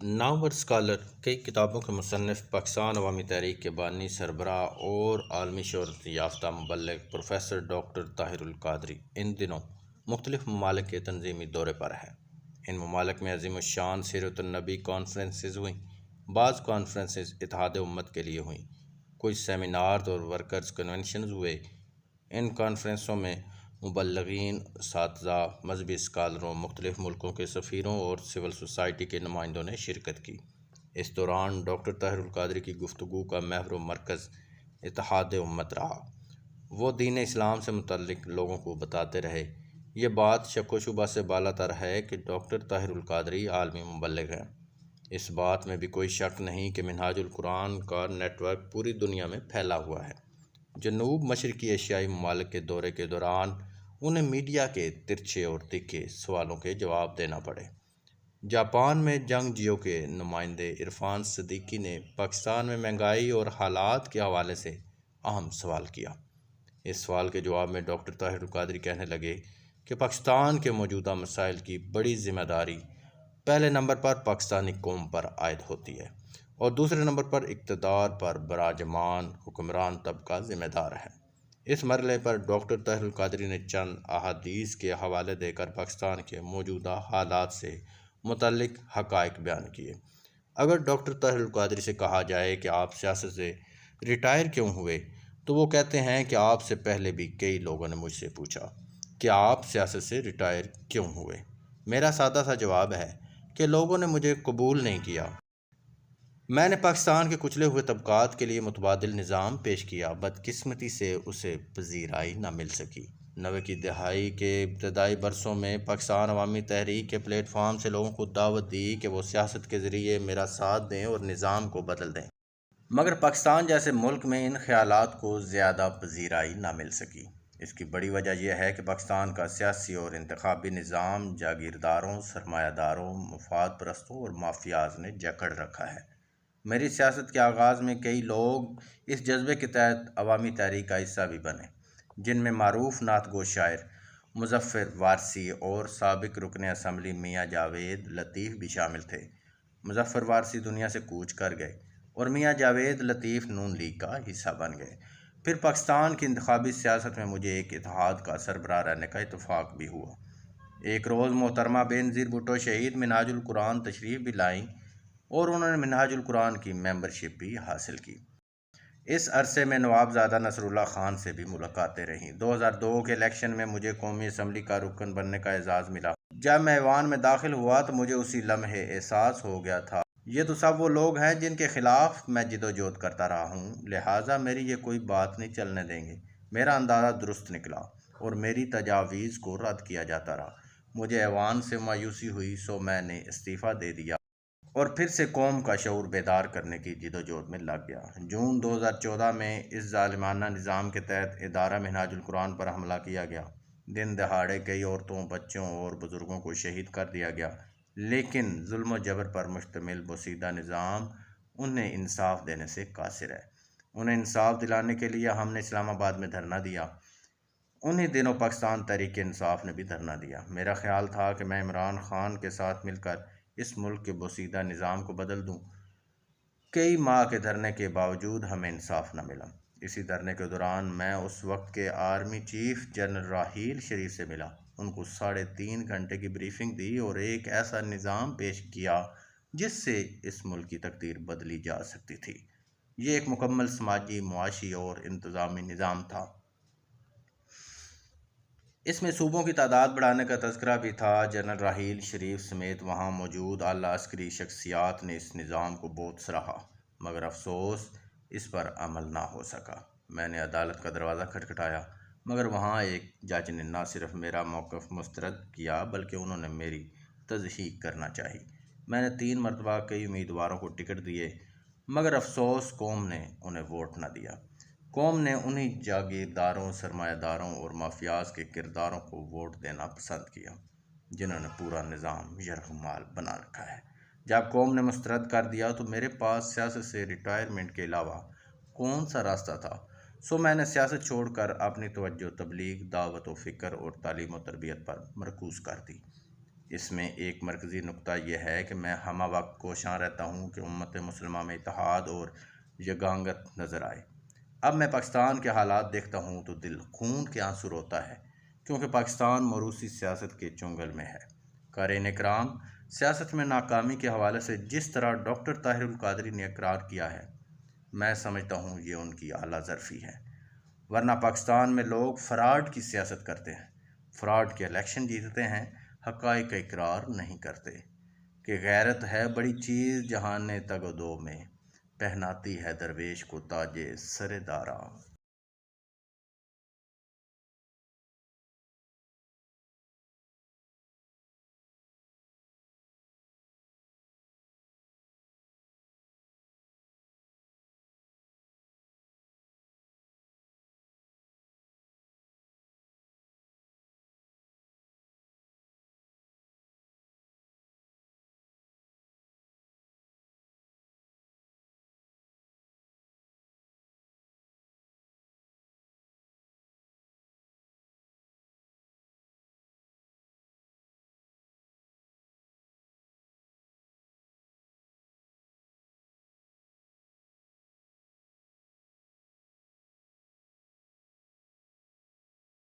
نامور اسکالر، کئی کتابوں کے مصنف، پاکستان عوامی تحریک کے بانی سربراہ اور عالمی شہرت یافتہ مبلغ پروفیسر ڈاکٹر طاہر القادری ان دنوں مختلف ممالک کے تنظیمی دورے پر ہیں۔ ان ممالک میں عظیم الشان سیرت النبی کانفرنسز ہوئیں، بعض کانفرنسز اتحاد امت کے لیے ہوئیں، کچھ سیمینارز اور ورکرز کنونشنز ہوئے۔ ان کانفرنسوں میں مبلغین، اساتذہ، مذہبی اسکالروں، مختلف ملکوں کے سفیروں اور سول سوسائٹی کے نمائندوں نے شرکت کی۔ اس دوران ڈاکٹر طاہر القادری کی گفتگو کا محور و مرکز اتحاد امت رہا۔ وہ دین اسلام سے متعلق لوگوں کو بتاتے رہے۔ یہ بات شک و شبہ سے بالا تر ہے کہ ڈاکٹر طاہر القادری عالمی مبلغ ہیں۔ اس بات میں بھی کوئی شک نہیں کہ منہاج القرآن کا نیٹ ورک پوری دنیا میں پھیلا ہوا ہے۔ جنوب مشرقی ایشیائی ممالک کے دورے کے دوران انہیں میڈیا کے ترچھے اور تیکھے سوالوں کے جواب دینا پڑے۔ جاپان میں جنگ جیو کے نمائندے عرفان صدیقی نے پاکستان میں مہنگائی اور حالات کے حوالے سے اہم سوال کیا۔ اس سوال کے جواب میں ڈاکٹر طاہر القادری کہنے لگے کہ پاکستان کے موجودہ مسائل کی بڑی ذمہ داری پہلے نمبر پر پاکستانی قوم پر عائد ہوتی ہے اور دوسرے نمبر پر اقتدار پر براجمان حکمران طبقہ ذمہ دار ہے۔ اس مرحلے پر ڈاکٹر طاہر القادری نے چند احادیث کے حوالے دے کر پاکستان کے موجودہ حالات سے متعلق حقائق بیان کیے۔ اگر ڈاکٹر طاہر القادری سے کہا جائے کہ آپ سیاست سے ریٹائر کیوں ہوئے تو وہ کہتے ہیں کہ آپ سے پہلے بھی کئی لوگوں نے مجھ سے پوچھا کہ آپ سیاست سے ریٹائر کیوں ہوئے۔ میرا سادہ سا جواب ہے کہ لوگوں نے مجھے قبول نہیں کیا۔ میں نے پاکستان کے کچلے ہوئے طبقات کے لیے متبادل نظام پیش کیا، بدقسمتی سے اسے پذیرائی نہ مل سکی۔ 90 کی دہائی کے ابتدائی برسوں میں پاکستان عوامی تحریک کے پلیٹ فارم سے لوگوں کو دعوت دی کہ وہ سیاست کے ذریعے میرا ساتھ دیں اور نظام کو بدل دیں، مگر پاکستان جیسے ملک میں ان خیالات کو زیادہ پذیرائی نہ مل سکی۔ اس کی بڑی وجہ یہ ہے کہ پاکستان کا سیاسی اور انتخابی نظام جاگیرداروں، سرمایہ داروں، مفاد پرستوں اور مافیاز نے جکڑ رکھا ہے۔ میری سیاست کے آغاز میں کئی لوگ اس جذبے کے تحت عوامی تحریک کا حصہ بھی بنے، جن میں معروف نعت گو شاعر مظفر وارثی اور سابق رکن اسمبلی میاں جاوید لطیف بھی شامل تھے۔ مظفر وارثی دنیا سے کوچ کر گئے اور میاں جاوید لطیف نون لیگ کا حصہ بن گئے۔ پھر پاکستان کی انتخابی سیاست میں مجھے ایک اتحاد کا سربراہ رہنے کا اتفاق بھی ہوا۔ ایک روز محترمہ بے نظیر بھٹو شہید منہاج القرآن تشریف بھی لائیں اور انہوں نے منہاج القرآن کی ممبرشپ بھی حاصل کی۔ اس عرصے میں نوابزادہ نصر اللہ خان سے بھی ملاقاتیں رہیں۔ 2002 کے الیکشن میں مجھے قومی اسمبلی کا رکن بننے کا اعزاز ملا۔ جب میں ایوان میں داخل ہوا تو مجھے اسی لمحے احساس ہو گیا تھا یہ تو سب وہ لوگ ہیں جن کے خلاف میں جدوجہد کرتا رہا ہوں، لہٰذا میری یہ کوئی بات نہیں چلنے دیں گے۔ میرا اندازہ درست نکلا اور میری تجاویز کو رد کیا جاتا رہا۔ مجھے ایوان سے مایوسی ہوئی، سو میں نے استعفیٰ دے دیا اور پھر سے قوم کا شعور بیدار کرنے کی جدوجہد میں لگ گیا۔ جون 2014 میں اس ظالمانہ نظام کے تحت ادارہ منہاج القرآن پر حملہ کیا گیا۔ دن دہاڑے کئی عورتوں، بچوں اور بزرگوں کو شہید کر دیا گیا، لیکن ظلم و جبر پر مشتمل بوسیدہ نظام انہیں انصاف دینے سے قاصر ہے۔ انہیں انصاف دلانے کے لیے ہم نے اسلام آباد میں دھرنا دیا۔ انہی دنوں پاکستان تحریک انصاف نے بھی دھرنا دیا۔ میرا خیال تھا کہ میں عمران خان کے ساتھ مل کر اس ملک کے بوسیدہ نظام کو بدل دوں۔ کئی ماہ کے دھرنے کے باوجود ہمیں انصاف نہ ملا۔ اسی دھرنے کے دوران میں اس وقت کے army chief general Raheel Sharif سے ملا، ان کو 3.5 گھنٹے کی بریفنگ دی اور ایک ایسا نظام پیش کیا جس سے اس ملک کی تقدیر بدلی جا سکتی تھی۔ یہ ایک مکمل سماجی، معاشی اور انتظامی نظام تھا۔ اس میں صوبوں کی تعداد بڑھانے کا تذکرہ بھی تھا۔ جنرل راحیل شریف سمیت وہاں موجود اعلیٰ عسکری شخصیات نے اس نظام کو بہت سراہا، مگر افسوس اس پر عمل نہ ہو سکا۔ میں نے عدالت کا دروازہ کھٹکھٹایا، مگر وہاں ایک جج نے نہ صرف میرا موقف مسترد کیا بلکہ انہوں نے میری تصحیح کرنا چاہی۔ میں نے 3 مرتبہ کئی امیدواروں کو ٹکٹ دیے، مگر افسوس قوم نے انہیں ووٹ نہ دیا۔ قوم نے انہی جاگیرداروں، سرمایہ داروں اور مافیاز کے کرداروں کو ووٹ دینا پسند کیا جنہوں نے پورا نظام یرغمال بنا رکھا ہے۔ جب قوم نے مسترد کر دیا تو میرے پاس سیاست سے ریٹائرمنٹ کے علاوہ کون سا راستہ تھا؟ سو میں نے سیاست چھوڑ کر اپنی توجہ تبلیغ، دعوت و فکر اور تعلیم و تربیت پر مرکوز کر دی۔ اس میں ایک مرکزی نقطہ یہ ہے کہ میں ہمہ وقت کوشاں رہتا ہوں کہ امت مسلمہ میں اتحاد اور یگانگت نظر آئے۔ اب میں پاکستان کے حالات دیکھتا ہوں تو دل خون کے آنسو روتا ہے، کیونکہ پاکستان موروثی سیاست کے چنگل میں ہے۔ قارئین اکرام، سیاست میں ناکامی کے حوالے سے جس طرح ڈاکٹر طاہر القادری نے اقرار کیا ہے، میں سمجھتا ہوں یہ ان کی اعلیٰ ظرفی ہے، ورنہ پاکستان میں لوگ فراڈ کی سیاست کرتے ہیں، فراڈ کے الیکشن جیتتے ہیں، حقائق کا اقرار نہیں کرتے کہ غیرت ہے بڑی چیز جہان تگ و دو میں، پہناتی ہے درویش کو تاج سر دارا۔